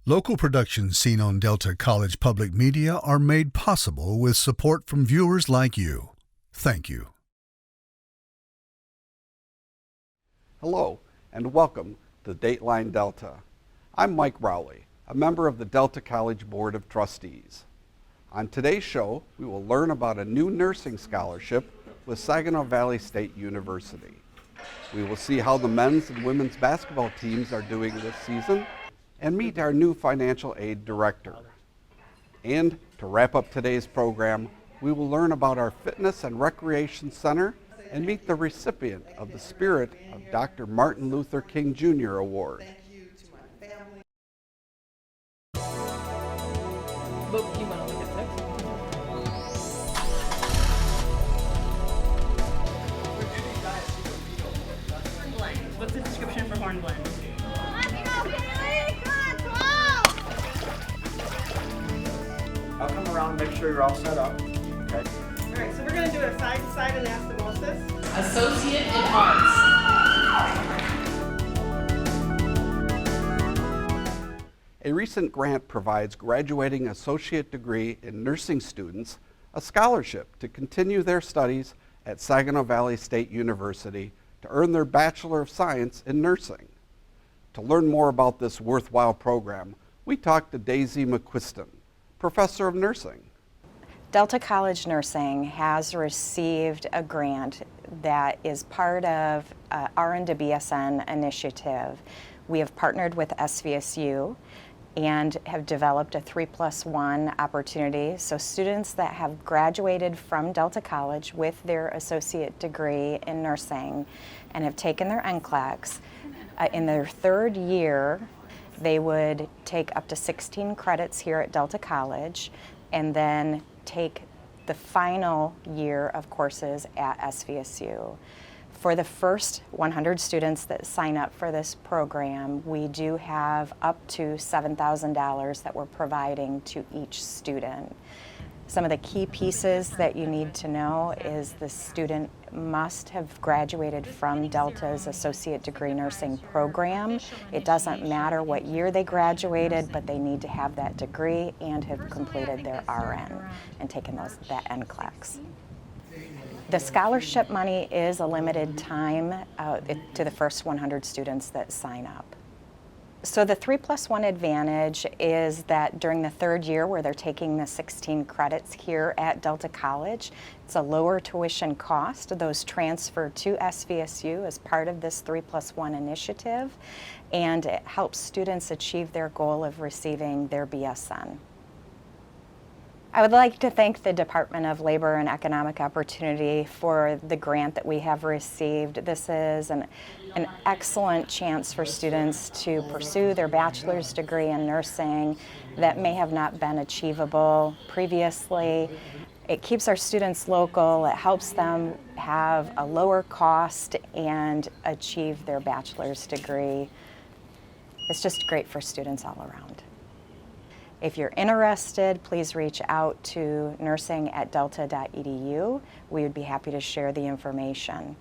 Local productions seen on Delta College Public Media are made possible with support from viewers like you. Thank you. Hello, and welcome to Dateline Delta. I'm Mike Rowley, a member of the Delta College Board of Trustees. On today's show, we will learn about a new nursing scholarship with Saginaw Valley State University. We will see how the men's and women's basketball teams are doing this season and meet our new financial aid director. And to wrap up today's program, we will learn about our fitness and recreation center and meet the recipient of the Spirit of Dr. Martin Luther King Jr. Award. Thank you to my family. But you want to look at text? Horn blend. What's the description for horn blend? I'll come around and make sure you're all set up. Okay. All right, so we're going to do a side-to-side anastomosis. Associate in Arts. A recent grant provides graduating associate degree in nursing students a scholarship to continue their studies at Saginaw Valley State University to earn their Bachelor of Science in Nursing. To learn more about this worthwhile program, we talked to Daisy McQuiston, Professor of Nursing. Delta College Nursing has received a grant that is part of RN to BSN initiative. We have partnered with SVSU and have developed a 3+1 opportunity. So students that have graduated from Delta College with their associate degree in nursing and have taken their NCLEX, in their third year, they would take up to 16 credits here at Delta College and then take the final year of courses at SVSU. For the first 100 students that sign up for this program, we do have up to $7,000 that we're providing to each student. Some of the key pieces that you need to know is the student must have graduated from Delta's Associate Degree Nursing program. It doesn't matter what year they graduated, but they need to have that degree and have completed their RN and taken that NCLEX. The scholarship money is a limited time to the first 100 students that sign up. So the 3+1 advantage is that during the third year where they're taking the 16 credits here at Delta College, it's a lower tuition cost. Those transfer to SVSU as part of this 3+1 initiative, and it helps students achieve their goal of receiving their BSN. I would like to thank the Department of Labor and Economic Opportunity for the grant that we have received. This is an excellent chance for students to pursue their bachelor's degree in nursing that may have not been achievable previously. It keeps our students local, it helps them have a lower cost and achieve their bachelor's degree. It's just great for students all around. If you're interested, please reach out to nursing@delta.edu. We would be happy to share the information.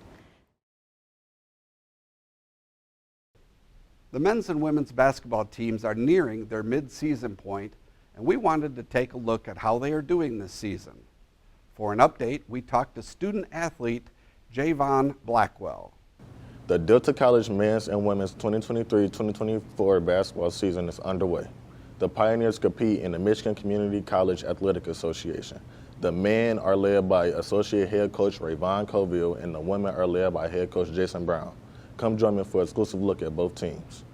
The men's and women's basketball teams are nearing their mid-season point, and we wanted to take a look at how they are doing this season. For an update, we talked to student athlete Javon Blackwell. The Delta College men's and women's 2023-2024 basketball season is underway. The Pioneers compete in the Michigan Community College Athletic Association. The men are led by Associate Head Coach Rayvon Coville, and the women are led by Head Coach Jason Brown. Come join me for an exclusive look at both teams.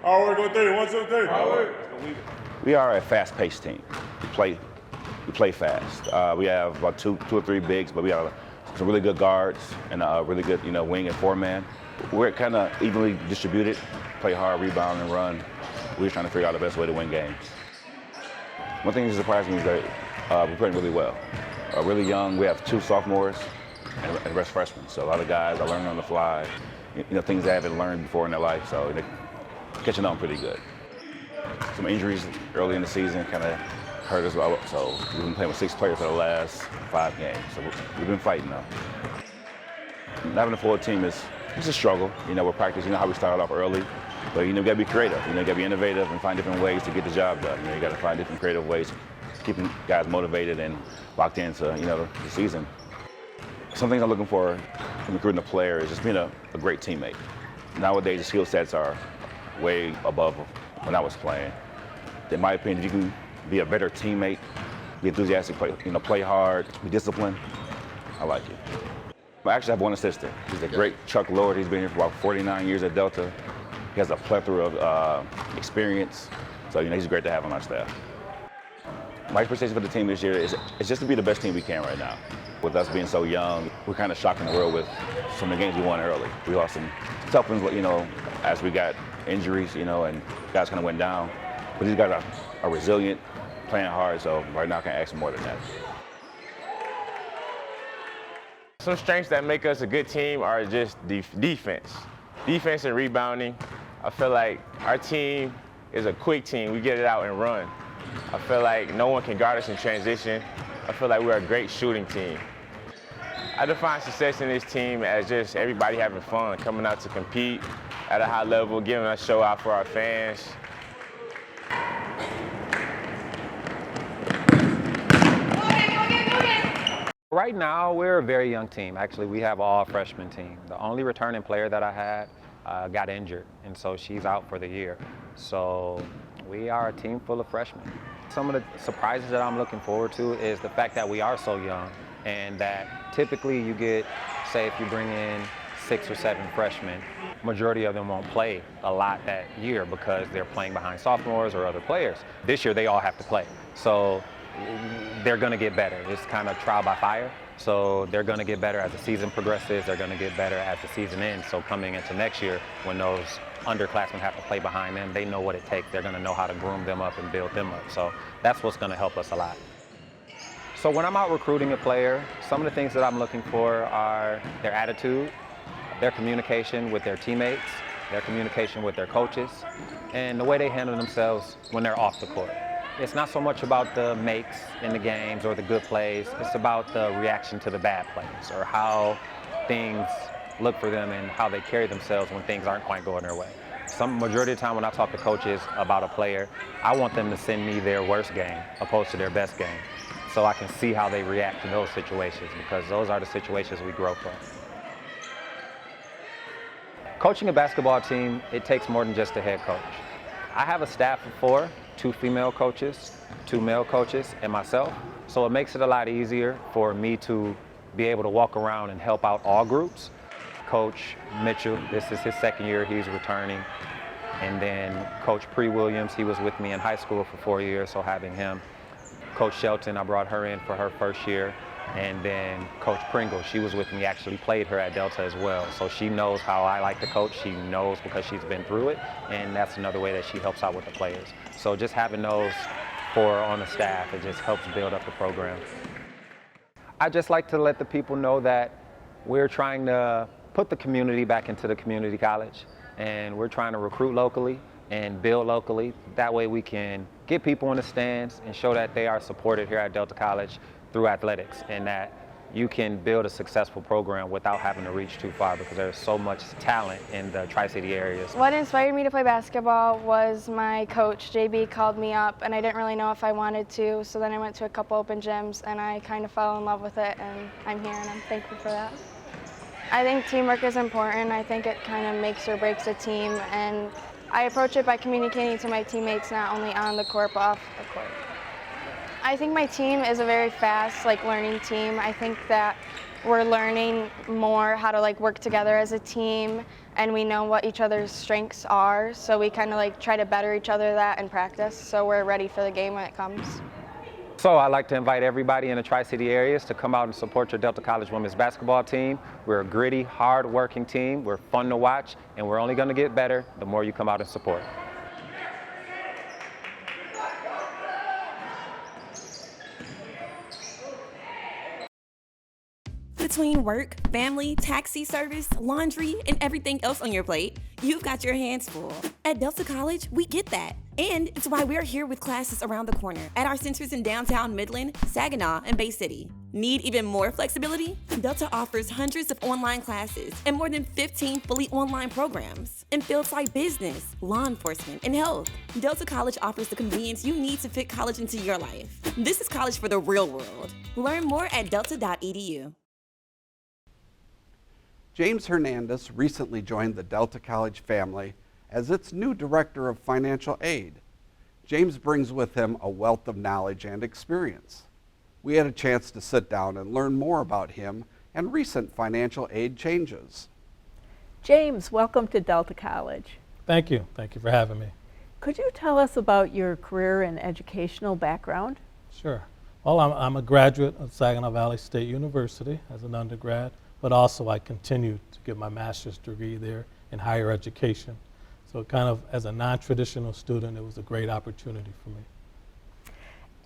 All right, 1, 2, 3, 1, 2, 3. All right. We are a fast-paced team. We play fast. We have about two or three bigs, but we have some really good guards and a really good, wing and four-man. We're kind of evenly distributed, play hard, rebound, and run. We're trying to figure out the best way to win games. One thing that surprised me is that we're playing really well. Really young, we have 2 sophomores and the rest freshmen. So a lot of guys are learning on the fly, things they haven't learned before in their life, so they're catching on pretty good. Some injuries early in the season kind of hurt us well, so we've been playing with 6 players for the last 5 games. So we've been fighting though. Having a full team is it's a struggle, with practice. You know how we started off early, but you got to be creative. You got to be innovative and find different ways to get the job done. You got to find different creative ways, keeping guys motivated and locked into the season. Some things I'm looking for in recruiting a player is just being a great teammate. Nowadays, the skill sets are way above when I was playing. In my opinion, if you can be a better teammate, be enthusiastic, play hard, be disciplined, I like it. I actually have one assistant. He's a great Chuck Lord. He's been here for about 49 years at Delta. He has a plethora of experience, so he's great to have on our staff. My expectation for the team this year is just to be the best team we can right now. With us being so young, we're kind of shocking the world with some of the games we won early. We lost some tough ones, as we got injuries, and guys kind of went down. But these guys are resilient, playing hard, so right now I can't ask for more than that. Some strengths that make us a good team are just defense. Defense and rebounding. I feel like our team is a quick team. We get it out and run. I feel like no one can guard us in transition. I feel like we're a great shooting team. I define success in this team as just everybody having fun, coming out to compete at a high level, giving us a show out for our fans. Right now, we're a very young team. Actually, we have an all-freshman team. The only returning player that I had got injured, and so she's out for the year. So we are a team full of freshmen. Some of the surprises that I'm looking forward to is the fact that we are so young, and that typically you get, say if you bring in 6 or 7 freshmen, majority of them won't play a lot that year because they're playing behind sophomores or other players. This year, they all have to play. So they're going to get better. It's kind of trial by fire. So they're going to get better as the season progresses. They're going to get better as the season ends. So coming into next year, when those underclassmen have to play behind them, they know what it takes. They're going to know how to groom them up and build them up. So that's what's going to help us a lot. So when I'm out recruiting a player, some of the things that I'm looking for are their attitude, their communication with their teammates, their communication with their coaches, and the way they handle themselves when they're off the court. It's not so much about the makes in the games or the good plays. It's about the reaction to the bad plays or how things look for them and how they carry themselves when things aren't quite going their way. Some majority of the time when I talk to coaches about a player, I want them to send me their worst game opposed to their best game, so I can see how they react to those situations, because those are the situations we grow from. Coaching a basketball team, it takes more than just a head coach. I have a staff of 4, 2 female coaches, 2 male coaches, and myself. So it makes it a lot easier for me to be able to walk around and help out all groups. Coach Mitchell, this is his 2nd year, he's returning. And then Coach Pre Williams, he was with me in high school for 4 years, so having him. Coach Shelton, I brought her in for her 1st year. And then Coach Pringle, she was with me, actually played her at Delta as well. So she knows how I like to coach. She knows because she's been through it, and that's another way that she helps out with the players. So just having those 4 on the staff, it just helps build up the program. I just like to let the people know that we're trying to put the community back into the community college, and we're trying to recruit locally and build locally. That way we can get people in the stands and show that they are supported here at Delta College through athletics, and that you can build a successful program without having to reach too far, because there's so much talent in the Tri-City areas. What inspired me to play basketball was my coach, JB, called me up, and I didn't really know if I wanted to, so then I went to a couple open gyms, and I kind of fell in love with it, and I'm here, and I'm thankful for that. I think teamwork is important. I think it kind of makes or breaks a team, and I approach it by communicating to my teammates not only on the court, but off the court. I think my team is a very fast, learning team. I think that we're learning more how to work together as a team, and we know what each other's strengths are, so we kind of try to better each other that in practice, so we're ready for the game when it comes. So I'd like to invite everybody in the Tri-City areas to come out and support your Delta College women's basketball team. We're a gritty, hard-working team. We're fun to watch, and we're only going to get better the more you come out and support. The between work, family, taxi service, laundry, and everything else on your plate, you've got your hands full. At Delta College, we get that. And it's why we're here with classes around the corner at our centers in downtown Midland, Saginaw, and Bay City. Need even more flexibility? Delta offers hundreds of online classes and more than 15 fully online programs in fields like business, law enforcement, and health. Delta College offers the convenience you need to fit college into your life. This is college for the real world. Learn more at delta.edu. James Hernandez recently joined the Delta College family as its new Director of Financial Aid. James brings with him a wealth of knowledge and experience. We had a chance to sit down and learn more about him and recent financial aid changes. James, welcome to Delta College. Thank you. Thank you for having me. Could you tell us about your career and educational background? Sure. Well, I'm a graduate of Saginaw Valley State University as an undergrad, but also I continued to get my master's degree there in higher education. So kind of as a non-traditional student, it was a great opportunity for me.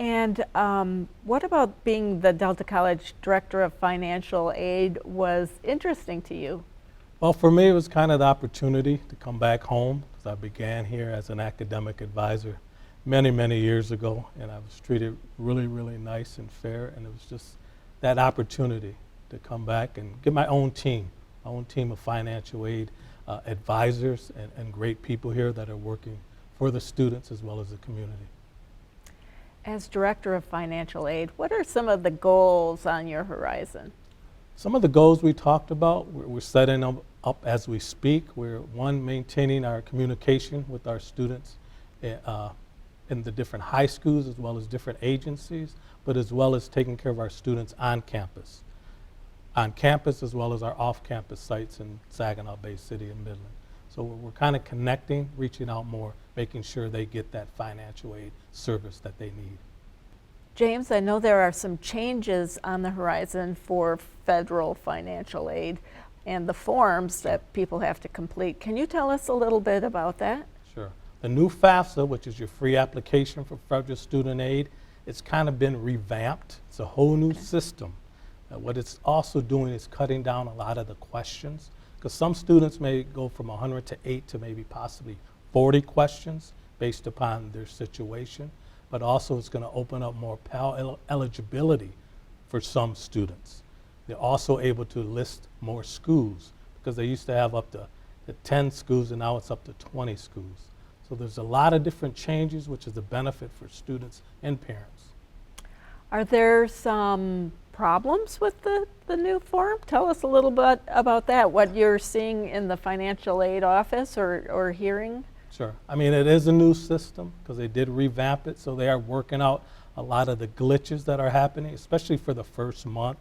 And what about being the Delta College Director of Financial Aid was interesting to you? Well, for me, it was kind of the opportunity to come back home, because I began here as an academic advisor many, many years ago, and I was treated really, really nice and fair, and it was just that opportunity to come back and get my own team of financial aid advisors and great people here that are working for the students as well as the community. As Director of Financial Aid, what are some of the goals on your horizon? Some of the goals we talked about, we're setting them up as we speak. We're, one, maintaining our communication with our students in the different high schools as well as different agencies, but as well as taking care of our students on campus as well as our off-campus sites in Saginaw, Bay City, and Midland. So we're kind of connecting, reaching out more, making sure they get that financial aid service that they need. James, I know there are some changes on the horizon for federal financial aid and the forms that people have to complete. Can you tell us a little bit about that? Sure. The new FAFSA, which is your free application for federal student aid, it's kind of been revamped. It's a whole new system. What it's also doing is cutting down a lot of the questions, because some students may go from 100 to 8 to maybe possibly 40 questions based upon their situation, but also it's going to open up more Pell eligibility for some students. They're also able to list more schools, because they used to have up to 10 schools and now it's up to 20 schools. So there's a lot of different changes, which is a benefit for students and parents. Are there some problems with the new form? Tell us a little bit about that, what you're seeing in the financial aid office or hearing. Sure. I mean, it is a new system because they did revamp it, so they are working out a lot of the glitches that are happening, especially for the first month.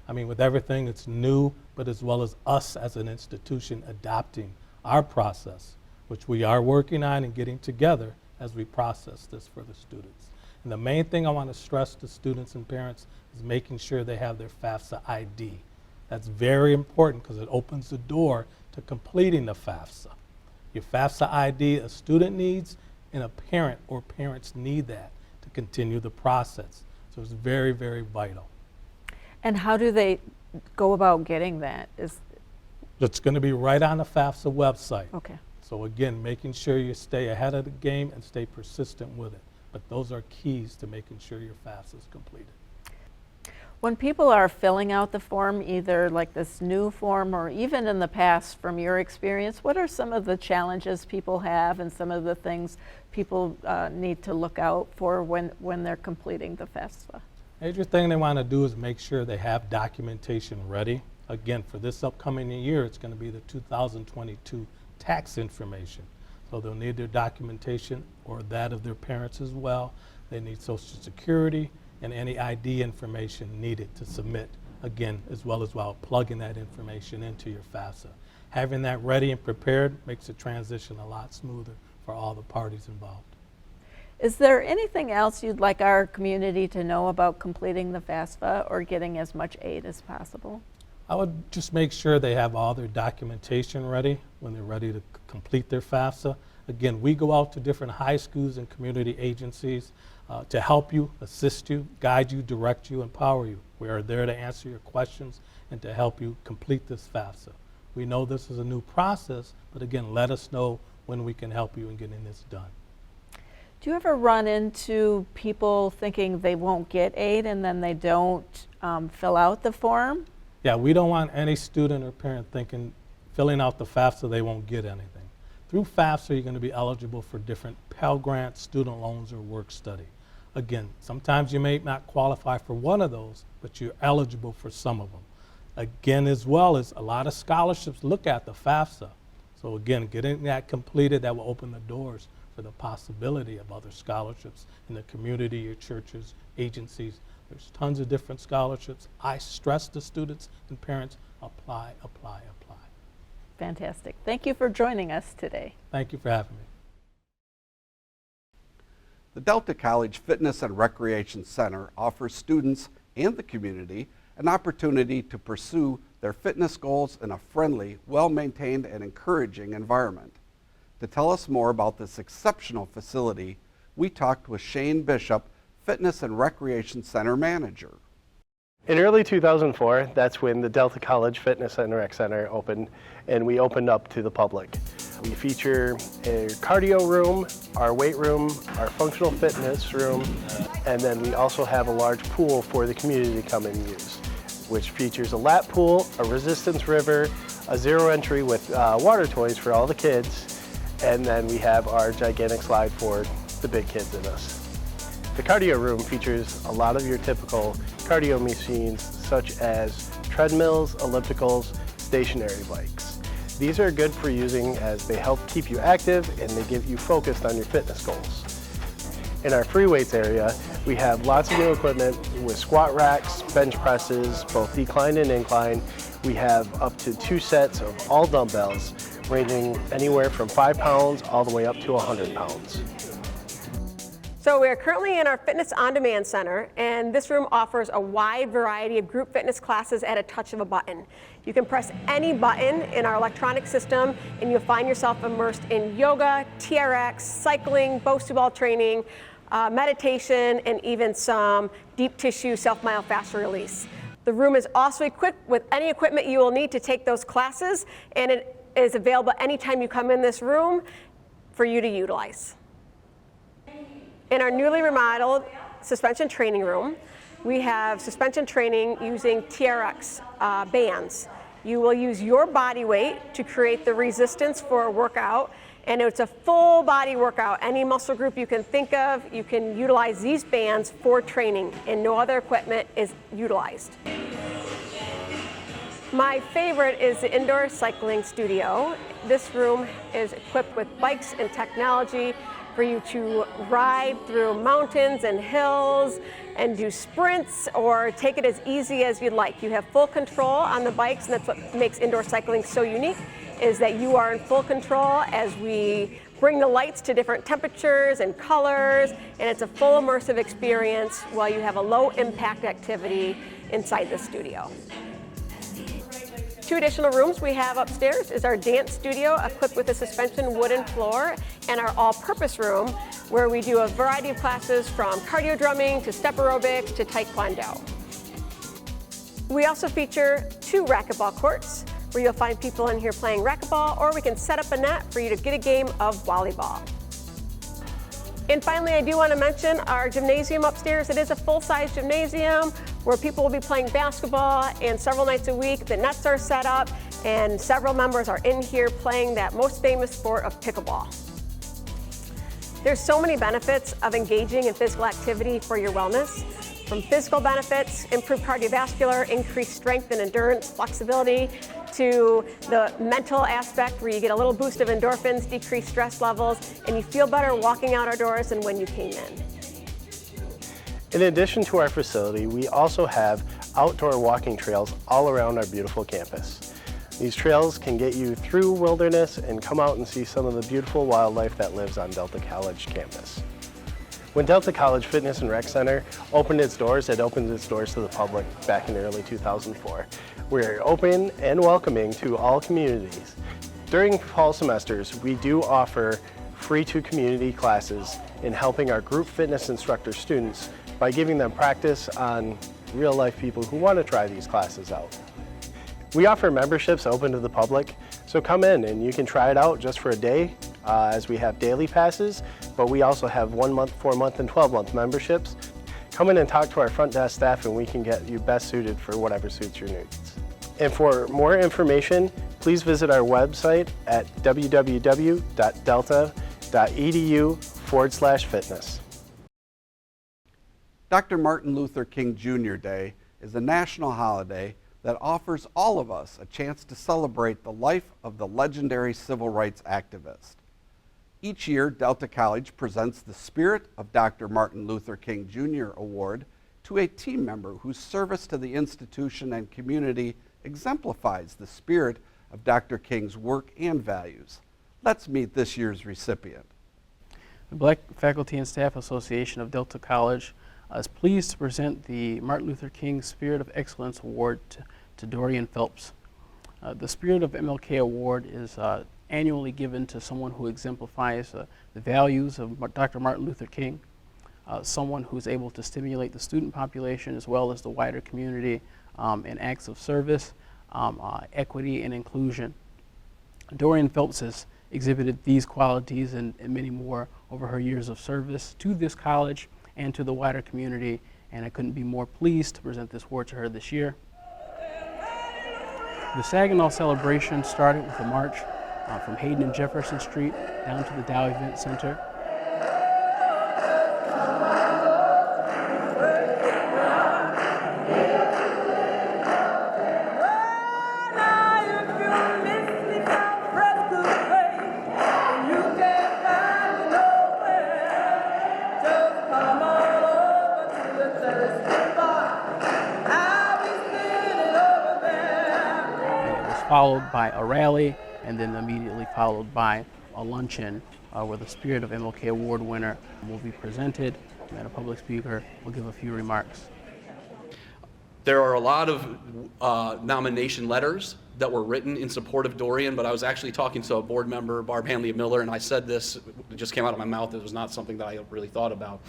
I mean, with everything it's new, but as well as us as an institution adopting our process, which we are working on and getting together as we process this for the students. And the main thing I want to stress to students and parents is making sure they have their FAFSA ID. That's very important because it opens the door to completing the FAFSA. Your FAFSA ID a student needs, and a parent or parents need that to continue the process. So it's very, very vital. And how do they go about getting that? It's going to be right on the FAFSA website. Okay. So again, making sure you stay ahead of the game and stay persistent with it. But those are keys to making sure your FAFSA is completed. When people are filling out the form, either like this new form or even in the past from your experience, what are some of the challenges people have and some of the things people need to look out for when they're completing the FAFSA? Major thing they want to do is make sure they have documentation ready. Again, for this upcoming year, it's going to be the 2022 tax information. So they'll need their documentation or that of their parents as well. They need Social Security and any ID information needed to submit, again, as well as while plugging that information into your FAFSA. Having that ready and prepared makes the transition a lot smoother for all the parties involved. Is there anything else you'd like our community to know about completing the FAFSA or getting as much aid as possible? I would just make sure they have all their documentation ready when they're ready to complete their FAFSA. Again, we go out to different high schools and community agencies to help you, assist you, guide you, direct you, empower you We are there to answer your questions and to help you complete this FAFSA. We know this is a new process, but again, let us know when we can help you in getting this done. Do you ever run into people thinking they won't get aid and then they don't fill out the form? Yeah, we don't want any student or parent thinking filling out the FAFSA they won't get anything. Through FAFSA, you're going to be eligible for different Pell Grants, student loans, or work study. Again, sometimes you may not qualify for one of those, but you're eligible for some of them. Again, as well as a lot of scholarships look at the FAFSA. So again, getting that completed, that will open the doors for the possibility of other scholarships in the community, your churches, agencies. There's tons of different scholarships. I stress to students and parents, apply, apply, apply. Fantastic. Thank you for joining us today. Thank you for having me. The Delta College Fitness and Recreation Center offers students and the community an opportunity to pursue their fitness goals in a friendly, well-maintained, and encouraging environment. To tell us more about this exceptional facility, we talked with Shane Bishop, Fitness and Recreation Center Manager. In early 2004, that's when the Delta College Fitness and Rec Center opened, and we opened up to the public. We feature a cardio room, our weight room, our functional fitness room, and then we also have a large pool for the community to come and use, which features a lap pool, a resistance river, a zero entry with water toys for all the kids, and then we have our gigantic slide for the big kids in us. The cardio room features a lot of your typical cardio machines, such as treadmills, ellipticals, stationary bikes. These are good for using as they help keep you active and they get you focused on your fitness goals. In our free weights area, we have lots of new equipment with squat racks, bench presses, both decline and incline. We have up to 2 sets of all dumbbells, ranging anywhere from 5 pounds all the way up to 100 pounds. So we are currently in our Fitness On Demand Center, and this room offers a wide variety of group fitness classes at a touch of a button. You can press any button in our electronic system and you'll find yourself immersed in yoga, TRX, cycling, Bosu ball training, meditation, and even some deep tissue self-myofascial release. The room is also equipped with any equipment you will need to take those classes, and it is available anytime you come in this room for you to utilize. In our newly remodeled suspension training room, we have suspension training using TRX bands. You will use your body weight to create the resistance for a workout, and it's a full body workout. Any muscle group you can think of, you can utilize these bands for training, and no other equipment is utilized. My favorite is the indoor cycling studio. This room is equipped with bikes and technology for you to ride through mountains and hills and do sprints or take it as easy as you'd like. You have full control on the bikes, and that's what makes indoor cycling so unique, is that you are in full control as we bring the lights to different temperatures and colors, and it's a full immersive experience while you have a low impact activity inside the studio. 2 additional rooms we have upstairs is our dance studio, equipped with a suspension wooden floor, and our all-purpose room, where we do a variety of classes from cardio drumming to step aerobics to taekwondo. We also feature 2 racquetball courts, where you'll find people in here playing racquetball, or we can set up a net for you to get a game of volleyball. And finally, I do want to mention our gymnasium upstairs. It is a full-size gymnasium where people will be playing basketball, and several nights a week the nets are set up and several members are in here playing that most famous sport of pickleball. There's so many benefits of engaging in physical activity for your wellness. From physical benefits, improved cardiovascular, increased strength and endurance, flexibility, to the mental aspect where you get a little boost of endorphins, decreased stress levels, and you feel better walking out our doors than when you came in. In addition to our facility, we also have outdoor walking trails all around our beautiful campus. These trails can get you through wilderness and come out and see some of the beautiful wildlife that lives on Delta College campus. When Delta College Fitness and Rec Center opened its doors, it opened its doors to the public back in early 2004. We're open and welcoming to all communities. During fall semesters, we do offer free to community classes in helping our group fitness instructor students by giving them practice on real life people who want to try these classes out. We offer memberships open to the public, so come in and you can try it out just for a day, as we have daily passes, but we also have 1 month, 4 month, and 12-month memberships. Come in and talk to our front desk staff and we can get you best suited for whatever suits your needs. And for more information, please visit our website at www.delta.edu/fitness. Dr. Martin Luther King Jr. Day is a national holiday that offers all of us a chance to celebrate the life of the legendary civil rights activist. Each year, Delta College presents the Spirit of Dr. Martin Luther King Jr. Award to a team member whose service to the institution and community exemplifies the spirit of Dr. King's work and values. Let's meet this year's recipient. The Black Faculty and Staff Association of Delta College is pleased to present the Martin Luther King Spirit of Excellence Award to Dorian Phelps. The Spirit of MLK Award is annually given to someone who exemplifies the values of Dr. Martin Luther King, someone who is able to stimulate the student population as well as the wider community in acts of service, equity, and inclusion. Dorian Phelps has exhibited these qualities and many more over her years of service to this college and to the wider community, and I couldn't be more pleased to present this award to her this year. The Saginaw celebration started with a march from Hayden and Jefferson Street down to the Dow Event Center. Followed by a rally, and then immediately followed by a luncheon where the Spirit of MLK Award winner will be presented, and a public speaker will give a few remarks. There are a lot of nomination letters that were written in support of Dorian, but I was actually talking to a board member, Barb Hanley Miller, and I said this, it just came out of my mouth, it was not something that I really thought about.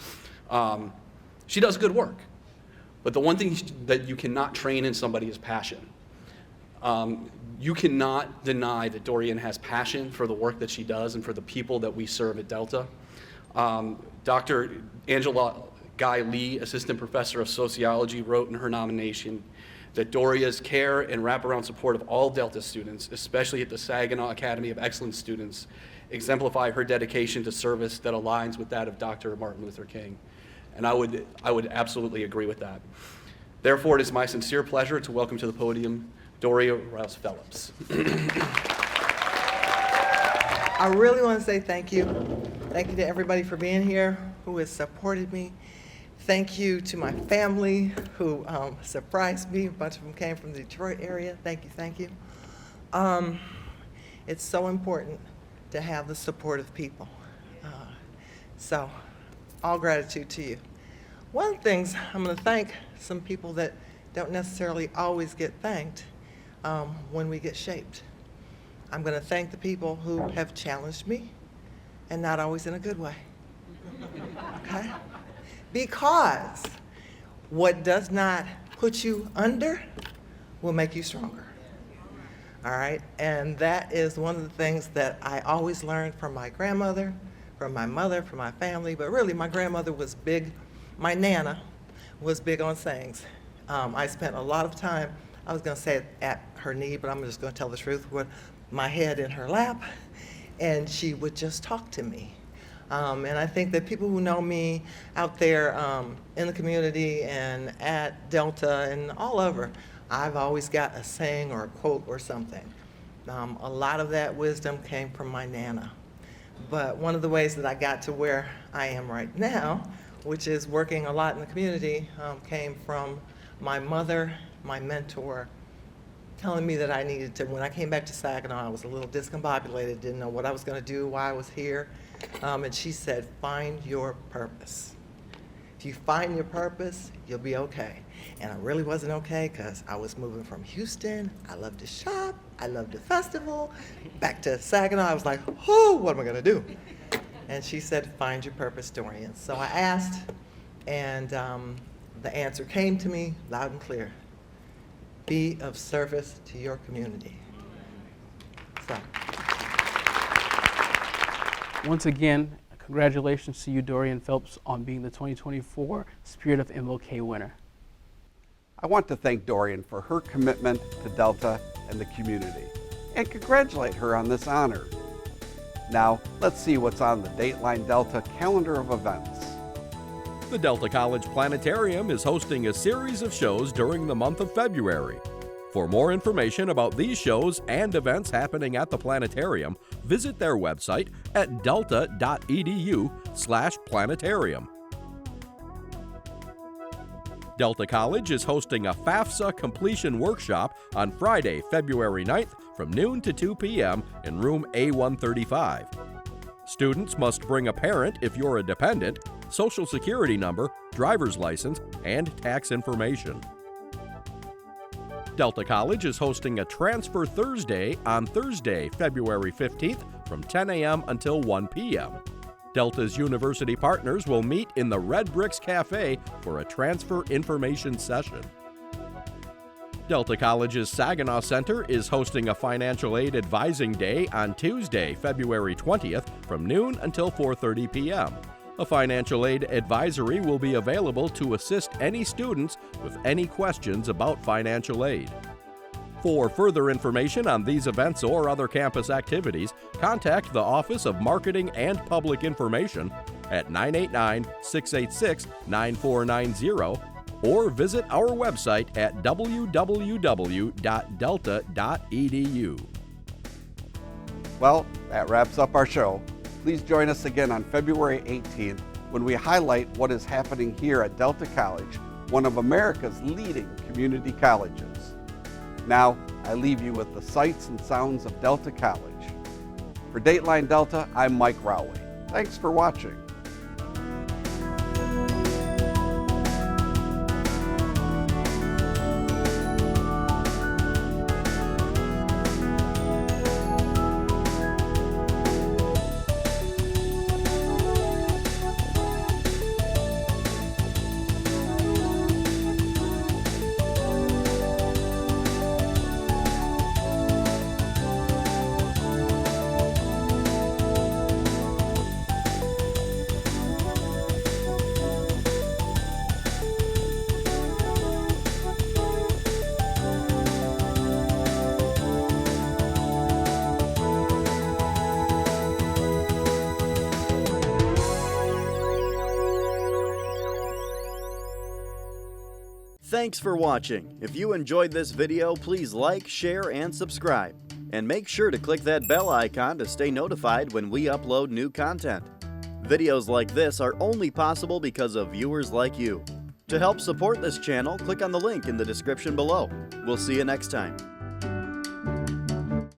She does good work, but the one thing that you cannot train in somebody is passion. You cannot deny that Dorian has passion for the work that she does and for the people that we serve at Delta. Dr. Angela Guy Lee, Assistant Professor of Sociology, wrote in her nomination that Doria's care and wraparound support of all Delta students, especially at the Saginaw Academy of Excellence students, exemplify her dedication to service that aligns with that of Dr. Martin Luther King. And I would absolutely agree with that. Therefore, it is my sincere pleasure to welcome to the podium Doria Rouse Phillips. I really want to say thank you. Thank you to everybody for being here who has supported me. Thank you to my family who surprised me. A bunch of them came from the Detroit area. Thank you, thank you. It's so important to have the support of people. So, all gratitude to you. One of the things, I'm going to thank some people that don't necessarily always get thanked when we get shaped. I'm going to thank the people who have challenged me, and not always in a good way. Okay? Because what does not put you under will make you stronger. All right? And that is one of the things that I always learned from my grandmother, from my mother, from my family, but really my grandmother was big, my Nana was big on sayings. I spent a lot of time, I was going to say it at her knee, but I'm just going to tell the truth, with my head in her lap, and she would just talk to me. And I think that people who know me out there in the community and at Delta and all over, I've always got a saying or a quote or something. A lot of that wisdom came from my Nana. But one of the ways that I got to where I am right now, which is working a lot in the community, came from my mother, my mentor, telling me that I needed to, when I came back to Saginaw, I was a little discombobulated, didn't know what I was going to do, why I was here. And she said, find your purpose. If you find your purpose, you'll be okay. And I really wasn't okay because I was moving from Houston. I loved to shop. I loved the festival. Back to Saginaw, I was like, oh, what am I going to do? And she said, find your purpose, Dorian. So I asked, and the answer came to me loud and clear. Be of service to your community. So. Once again, congratulations to you, Dorian Phelps, on being the 2024 Spirit of MLK winner. I want to thank Dorian for her commitment to Delta and the community, and congratulate her on this honor. Now, let's see what's on the Dateline Delta calendar of events. The Delta College Planetarium is hosting a series of shows during the month of February. For more information about these shows and events happening at the planetarium, visit their website at delta.edu/planetarium. Delta College is hosting a FAFSA completion workshop on Friday, February 9th from noon to 2 p.m. in room A135. Students must bring a parent if you're a dependent, social security number, driver's license, and tax information. Delta College is hosting a Transfer Thursday on Thursday, February 15th from 10 a.m. until 1 p.m. Delta's university partners will meet in the Red Bricks Cafe for a transfer information session. Delta College's Saginaw Center is hosting a Financial Aid Advising Day on Tuesday, February 20th from noon until 4:30 p.m. A financial aid advisory will be available to assist any students with any questions about financial aid. For further information on these events or other campus activities, contact the Office of Marketing and Public Information at 989-686-9490 or visit our website at www.delta.edu. Well, that wraps up our show. Please join us again on February 18th when we highlight what is happening here at Delta College, one of America's leading community colleges. Now, I leave you with the sights and sounds of Delta College. For Dateline Delta, I'm Mike Rowley. Thanks for watching. Thanks for watching. If you enjoyed this video, please like, share, and subscribe. And make sure to click that bell icon to stay notified when we upload new content. Videos like this are only possible because of viewers like you. To help support this channel, click on the link in the description below. We'll see you next time.